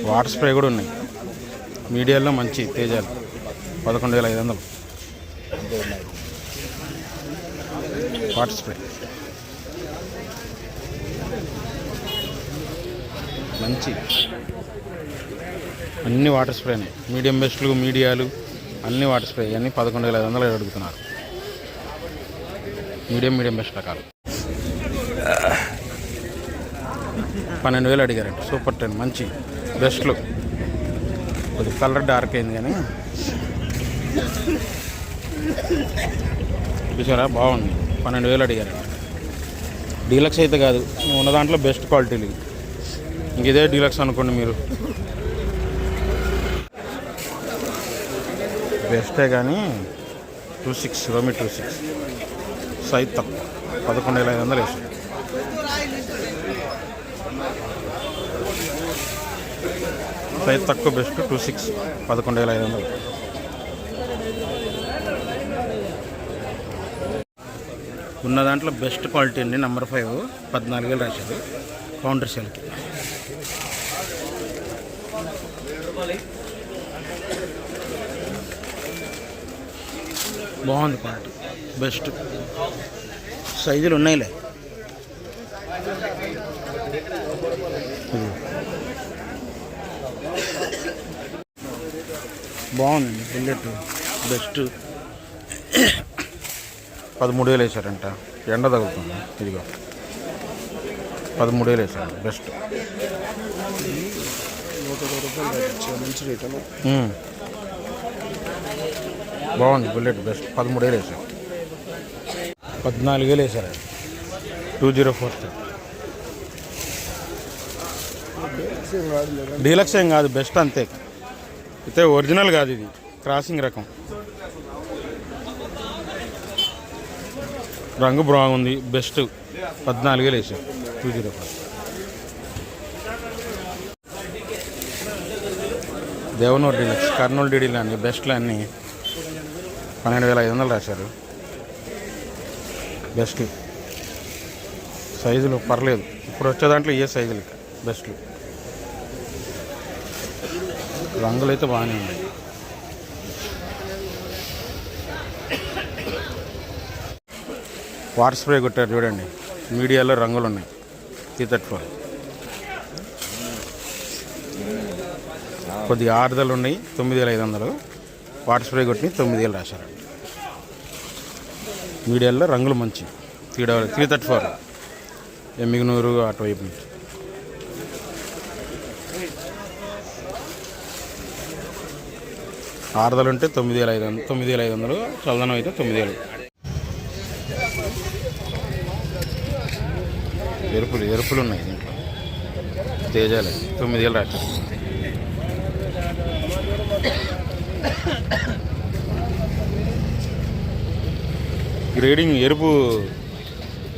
Water spray కూడా ఉన్నాయి. మీడియాలో మంచి తేజాలు 11,500 వాటర్ స్ప్రే. మంచి అన్ని వాటర్ స్ప్రేనే. మీడియం బెస్ట్లు, మీడియాలు అన్ని వాటర్ స్ప్రే. అన్నీ 11,500 అడుగుతున్నారు. మీడియం బెస్ట్ రకాలు 12,000 అడిగారంట. సూపర్ 10 మంచి బెస్ట్లు. కొద్ది కలర్ డార్క్ అయింది కానీ చూసారా బాగుంది. 12,000 అడిగారంట. డీలక్స్ అయితే కాదు, ఉన్న దాంట్లో బెస్ట్ క్వాలిటీలు. ఇంక ఇదే డీలక్స్ అనుకోండి మీరు. బెస్టే కానీ 26 రోమి 26 సైజ్ తక్కువ 11,500 వేసారు. సైజ్ తక్కువ బెస్ట్ 26 11,500. ఉన్న దాంట్లో బెస్ట్ క్వాలిటీ అండి. నెంబర్ 5 14,000 రాశారు కౌంటర్ సెల్కి. బాగుంది క్వాలిటీ బెస్ట్. సైజులు ఉన్నాయిలే. బాగుందండి బుల్లెట్ బెస్ట్. 13,000 వేసారంట. ఎండ తగులుతుంది. ఇదిగో 13,000 వేసారు బెస్ట్. బాగుంది బుల్లెట్ బెస్ట్. 13,000 వేసారు. 14,000 వేసారు. 2043 డీలక్స్ ఏం కాదు, బెస్ట్ అంతే. అయితే ఒరిజినల్ కాదు, ఇది క్రాసింగ్ రకం. రంగు బాగుంది బెస్ట్. 14,000 వేసారు. 204 దేవనూరు డీలక్స్. కర్నూలు డీడీలు అన్ని బెస్ట్లు అన్నీ 12,500 రాశారు. బెస్ట్ సైజులు పర్లేదు. ఇప్పుడు వచ్చే దాంట్లో ఏ సైజులు బెస్ట్లు. రంగులు అయితే బాగానే ఉన్నాయి. వాటర్ స్ప్రే కొట్టారు చూడండి. మీడియాలో రంగులు ఉన్నాయి. 334 కొద్దిగా ఆరుదలు ఉన్నాయి. 9,500 వాటర్ స్ప్రే కొట్టి 9,000 రాశారు. మీడియాలో రంగులు మంచి. 334 ఎమ్మిగనూరు అటువైపు నుంచి. ఆరుదలు ఉంటే 9,500 చల్దనం అయితే 9,000. ఎరుపులు ఉన్నాయి దీంట్లో. తేజాలే 9,000 రాశారు. గ్రేడింగ్ ఎరుపు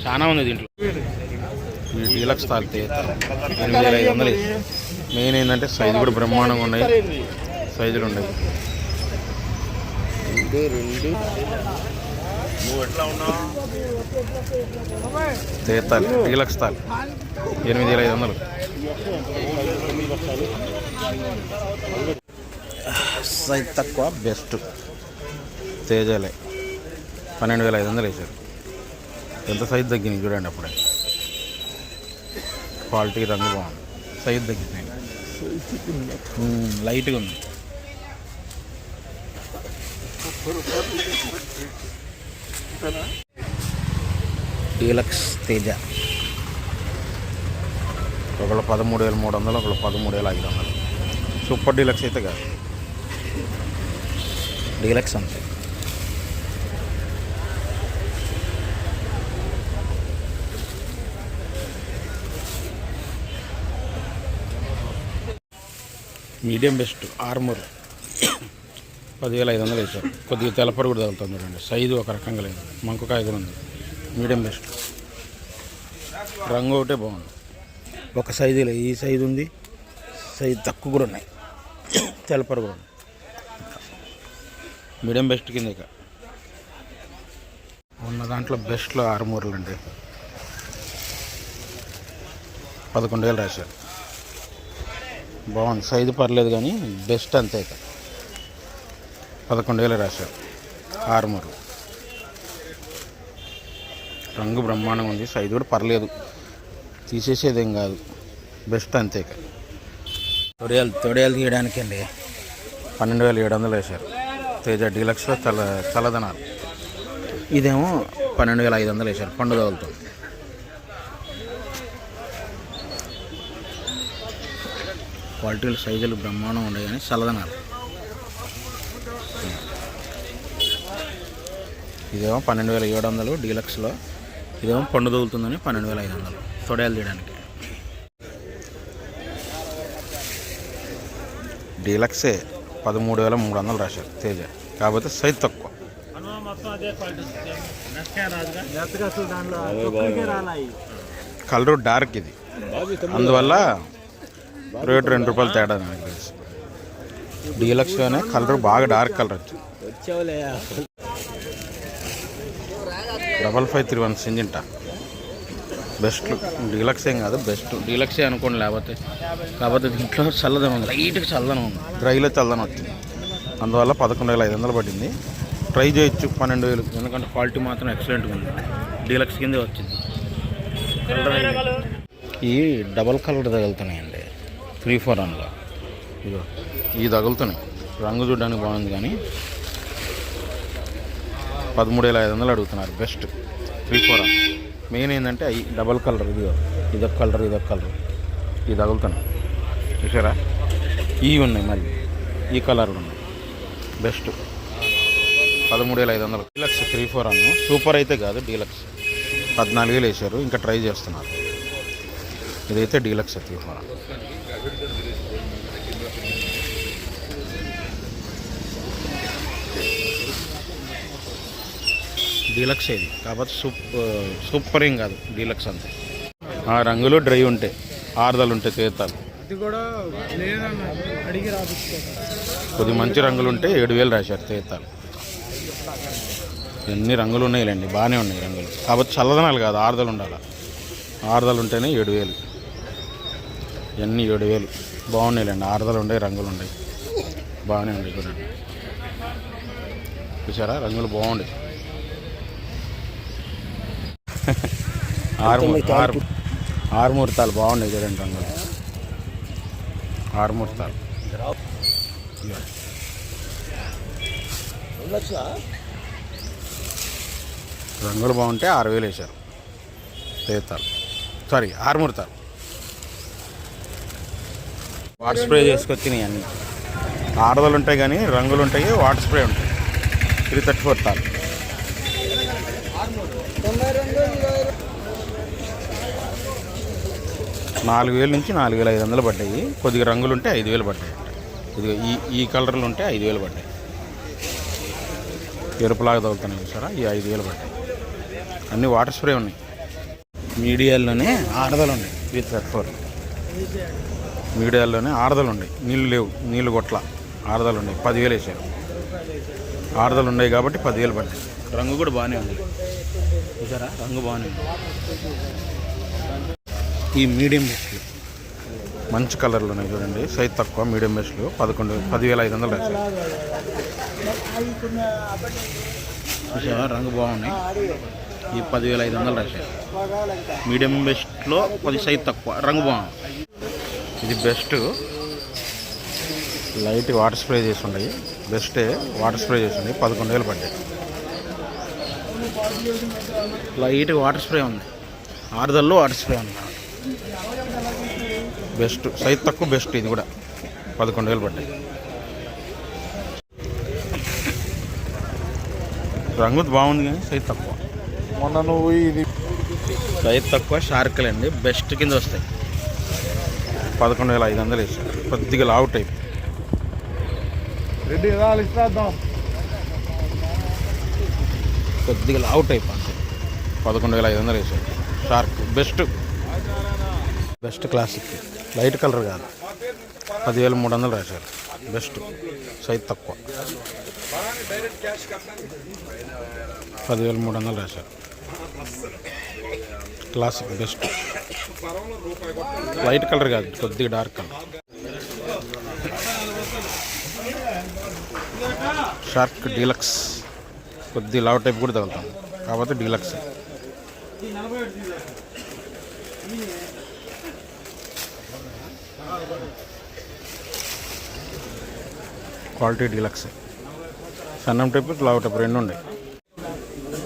చాలా ఉంది దీంట్లో. డీలక్స్ తాగితే 8,500. మెయిన్ ఏంటంటే సైజు కూడా బ్రహ్మాండంగా ఉన్నాయి. సైజులు ఉన్నాయి. తేతాలి డీలక్స్ తాలి 8,500. సైజ్ తక్కువ బెస్ట్. తేజాలే 12,500 వేసారు. ఎంత సైజు తగ్గింది చూడండి. అప్పుడే క్వాలిటీ రంగు బాగుంది. సైజు తగ్గిపోయింది. లైట్గా ఉంది. డీలక్స్ తేజ ఒకళ్ళు 13,300, ఒకళ్ళు 13,500. సూపర్ డీలక్స్ అయితే కాదు, డీలక్స్ అంతే. మీడియం బెస్ట్ ఆర్మూర్ 10,500 వేసారు. కొద్దిగా తెల్లపరు కూడా తగులుతుంది చూడండి. సైజు ఒక రకంగా లేదు, మంకుకాయ కూడా ఉంది. Medium best. రంగు ఒకటే బాగుంది. ఒక సైజు లేదు, ఈ సైజు ఉంది. సైజు తక్కువ కూడా ఉన్నాయి, తెల్లపరు కూడా ఉంది. మీడియం బెస్ట్ కింద ఇక ఉన్న దాంట్లో బెస్ట్లో ఆర్మూర్లు అండి. 11,000 రాశారు. బాగుంది, సైజు పర్లేదు కానీ బెస్ట్ అంతే. ఇక 11,000 రాశారు. ఆర్మూర్ రంగు బ్రహ్మాండంగా ఉంది, సైజు కూడా పర్లేదు, తీసేసేదేం కాదు, బెస్ట్ అంతే. ఇక తొడియాలు తీయడానికి అండి 12,700 వేశారు. తేజ డీలక్స్లో చల్లదనాలు. ఇదేమో 12,500 వేశారు. పండు తగులుతుంది. క్వాలిటీలు సైజులు బ్రహ్మాండం ఉన్నాయి కానీ చల్లదనాలు. ఇదేమో 12,700 డీలక్స్లో. ఇదేమో పండు తగులుతుందని 12,500 తొడయాలు తీయడానికి. డీలక్సే 13,300 రాశారు తేజ, కాకపోతే సైజ్ తక్కువ. కలరు డార్క్ ఇది, అందువల్ల రేటు 2 రూపాయలు తేడా నాకు తెలిసి. డీలక్స్లోనే కలర్ బాగా డార్క్ కలర్ వచ్చింది. 5531 సింజింటా బెస్ట్. డీలక్స్ ఏం కాదు, బెస్ట్ డీలక్సే అనుకోండి. కాకపోతే దీంట్లో చల్లదనం ఉంది, లైట్గా చల్లదనం ఉంది, డ్రైలో చల్లదనం వచ్చింది. అందువల్ల 11,500 పడింది. ట్రై చేయొచ్చు 12,000, ఎందుకంటే క్వాలిటీ మాత్రం ఎక్సలెంట్గా ఉంది. డీలక్స్ కిందే వచ్చింది. ఈ డబల్ కలర్ తగులుతున్నాయండి 341లో. ఇదో ఇవి తగులుతున్నాయి. రంగు చూడడానికి బాగుంది కానీ 13,500 అడుగుతున్నారు. బెస్ట్ 341. మెయిన్ ఏంటంటే అవి డబల్ కలర్. ఇదొక కలర్, ఇదొక కలర్, ఇది తగులుతున్నాయి చూసారా. ఇవి ఉన్నాయి, మళ్ళీ ఈ కలర్లు ఉన్నాయి. బెస్ట్ 13,500. డీలక్స్ 341 సూపర్ అయితే కాదు, డీలక్స్ 14,000 వేశారు. ఇంకా ట్రై చేస్తున్నారు. ఇదైతే డీలక్స్ 341. డీలక్స్ ఇది, కాకపోతే సూపర్ ఏం కాదు డీలక్స్ అంతే. ఆ రంగులు డ్రై ఉంటాయి, ఆరుదలు ఉంటాయి, తేతాలు. కొద్ది మంచి రంగులు ఉంటే 7,000 రాశారు తేతాలు. ఎన్ని రంగులు ఉన్నాయిలేండి, బాగానే ఉన్నాయి రంగులు, కాకపోతే చల్లదనాలు కాదు, ఆరుదలు ఉండాలి. ఆరుదలు ఉంటేనే 7,000. ఇవన్నీ 7,000 బాగున్నాయిలేండి. ఆరుదలు ఉన్నాయి, రంగులు ఉన్నాయి, బాగానే ఉన్నాయి చూడండి. చూసారా రంగులు బాగుండే. ఆరుమూర్తాలు బాగున్నాయి చూడండి రంగులు. ఆరుమూర్తాలు రంగులు బాగుంటే 6,000 వేశారు తేతాలు. సారీ, ఆరుమూర్తాలు. వాటర్ స్ప్రే చేసుకొచ్చినాయి అన్నీ. ఆరుదలు ఉంటాయి కానీ రంగులు ఉంటాయి, వాటర్ స్ప్రే ఉంటాయి. 334 తాలు. 4,000 నుంచి 4,500 పడ్డాయి. కొద్దిగా రంగులు ఉంటే 5,000 పడ్డాయి. ఇదిగో ఈ కలర్లు ఉంటే 5,000 పడ్డాయి. ఎరుపులాగా తగులుతున్నాయి చూసారా, ఈ 5,000 పడ్డాయి. అన్నీ వాటర్ స్ప్రే ఉన్నాయి. మీడియాల్లోనే ఆరుదలు ఉన్నాయి. 334 మీడియాల్లోనే ఆరుదలు ఉన్నాయి. నీళ్ళు లేవు, నీళ్ళు కొట్ల ఆరుదలు ఉన్నాయి. 10,000 వేసారు. ఆరుదలు ఉన్నాయి కాబట్టి 10,000 పడ్డాయి. రంగు కూడా బాగానే ఉంది చూసారా, రంగు బాగానే ఉంది. ఈ మీడియం బెస్ట్లు మంచి కలర్లు ఉన్నాయి చూడండి, సైజ్ తక్కువ. మీడియం బెస్ట్లు 10,500 రాశారు. చూసారా రంగు బాగున్నాయి. ఈ 10,500 రాశారు. మీడియం బెస్ట్లో కొద్ది సైజ్ తక్కువ, రంగు బాగుంది. ఇది బెస్ట్. లైట్ వాటర్ స్ప్రే చేసి ఉన్నాయి. బెస్టే వాటర్ స్ప్రే చేసి ఉన్నాయి. 11,000 పడ్డాయి. లైట్ వాటర్ స్ప్రే ఉంది, ఆరుదల్లో వాటర్ స్ప్రే ఉంది. బెస్ట్ సైజ్ తక్కువ, బెస్ట్. ఇది కూడా 11,000 పడ్డాయి. రంగు బాగుంది కానీ సైజ్ తక్కువ. మొన్న నువ్వు ఇది సైజ్ తక్కువ షార్క్లండి, బెస్ట్ కింద వస్తాయి. 11,500 వేసారు. కొద్దిగా లావు టైప్. కొద్దిగా లావు టైప్ అంతే. 11,500 వేసారు. Shark best. Best classic light colour కాదు. 10,300 రాశారు. బెస్ట్ సైజ్ తక్కువ. 10,300 రాశారు. Classic best. లైట్ కలర్ కాదు, కొద్దిగా డార్క్ కలర్. షార్క్ డీలక్స్ కొద్ది లావ్ టైప్ కూడా తగులుతాం కాకపోతే డీలక్స్. క్వాలిటీ డీలక్స్ సన్నం టైప్ లావ్ టైప్ రెండు ఉన్నాయి.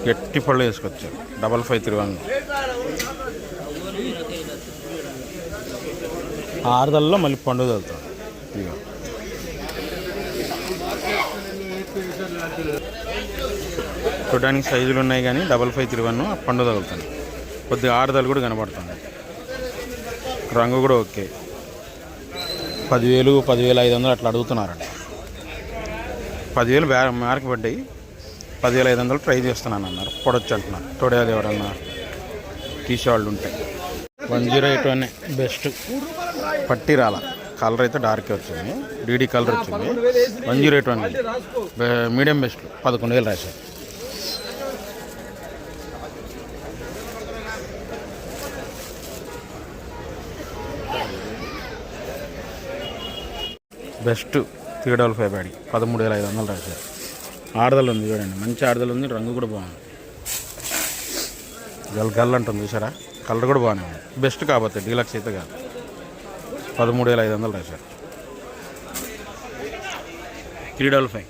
గట్టి పళ్ళు వేసుకొచ్చారు 5531. ఆరుదల్లో మళ్ళీ పండుగ తగులుతాం. ఇక చూడడానికి సైజులు ఉన్నాయి కానీ 5531 పండుగ తగులుతుంది. కొద్దిగా ఆరుదలు కూడా కనబడుతుంది. రంగు కూడా ఓకే. 10,000 10,500 అట్లా అడుగుతున్నారండి. 10,000 మార్క్ పడ్డాయి. 10,500 ట్రై చేస్తున్నాను అన్నారు. పొడొచ్చు అంటున్నారు. తోడేది ఎవరన్నా తీసేవాళ్ళు ఉంటే 108 బెస్ట్. పట్టి రాల కలర్ అయితే డార్క్ వచ్చింది. డీడీ కలర్ వచ్చింది. 108 మీడియం బెస్ట్ 11,000 రాశారు. బెస్ట్ 355 బ్యాడీ 13,500 రాశారు. ఆడదలు ఉంది చూడండి, మంచి ఆడదలు ఉంది. రంగు కూడా బాగుంది. గల్ అంటుంది చూసారా, కలర్ కూడా బాగానే ఉంది. బెస్ట్ కాకపోతే డీలక్స్ అయితే కాదు. 13,500 రాశారు. 355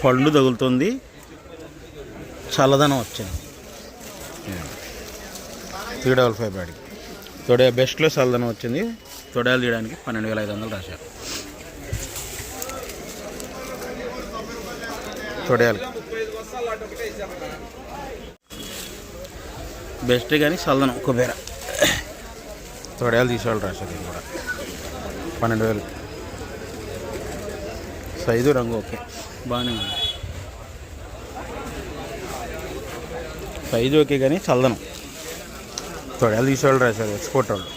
పండు తగులుతుంది. చల్లదనం వచ్చింది. 355 బ్యాడీ తొడే బెస్ట్లో చల్లదనం వచ్చింది. తొడేలు తీయడానికి 12,500 రాశారు. తొడేలు బెస్ట్ కానీ చల్లదనం కుబేర తొడేలు తీసేవాళ్ళు రాశారు. ఇది కూడా 12,000. సైజు రంగు ఓకే బాగానే ఉంది. సైజు ఓకే కానీ చల్లదనం తొడేలు తీసేవాళ్ళు రాశారు. ఎక్స్పోర్ట్ వాళ్ళు.